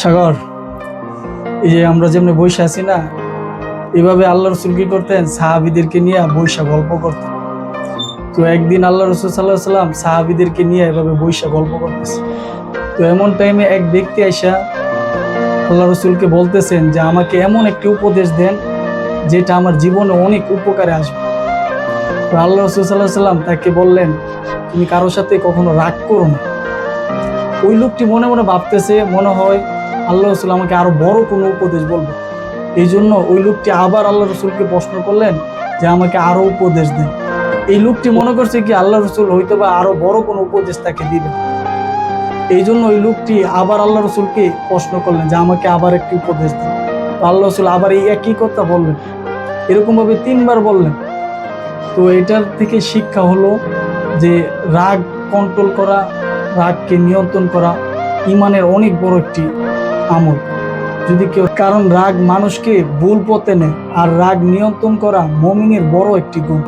সাগর, এই যে আমরা যেমনি বসে আছি না, এভাবে আল্লাহ রসুল কি করতেন, সাহাবিদেরকে নিয়ে বৈশা গল্প করতেন। তো একদিন আল্লাহ রসুল সাল্লাহ সাল্লাম সাহাবিদেরকে নিয়ে এভাবে বৈশা গল্প করতেছে। তো এমন টাইমে এক ব্যক্তি আইসা আল্লাহ রসুলকে বলতেছেন যে আমাকে এমন একটি উপদেশ দেন যেটা আমার জীবনে অনেক উপকারে আসবে। তো আল্লাহ রসুল সাল্লাহ সাল্লাম তাকে বললেন, তুমি কারোর সাথে কখনো রাগ করো না। ওই লোকটি মনে মনে ভাবতেছে, মনে হয় আল্লাহ রসুল আমাকে আরো বড় কোনো উপদেশ বলবে। এই জন্য ওই লোকটি আবার আল্লাহ রসুলকে প্রশ্ন করলেন যে আমাকে আরো উপদেশ দেন। এই লোকটি মনে করছে কি আল্লাহ রসুল হয়তো বা আরো বড় কোনো উপদেশ তাকে দিবেন। এই জন্য ওই লোকটি আবার আল্লাহ রসুলকে প্রশ্ন করলেন যে আমাকে আবার একটি উপদেশ দেন। তো আল্লাহ রসুল আবার এই একই কথা বললেন, এরকম ভাবে 3বার বললেন। তো এটার থেকে শিক্ষা হলো যে রাগ কন্ট্রোল করা, রাগকে নিয়ন্ত্রণ করা ইমানের অনেক বড় একটি আমল। যদি কেউ, কারণ রাগ মানুষকে ভুল পথে নেয়, আর রাগ নিয়ন্ত্রণ করা মুমিনের বড় একটি গুণ।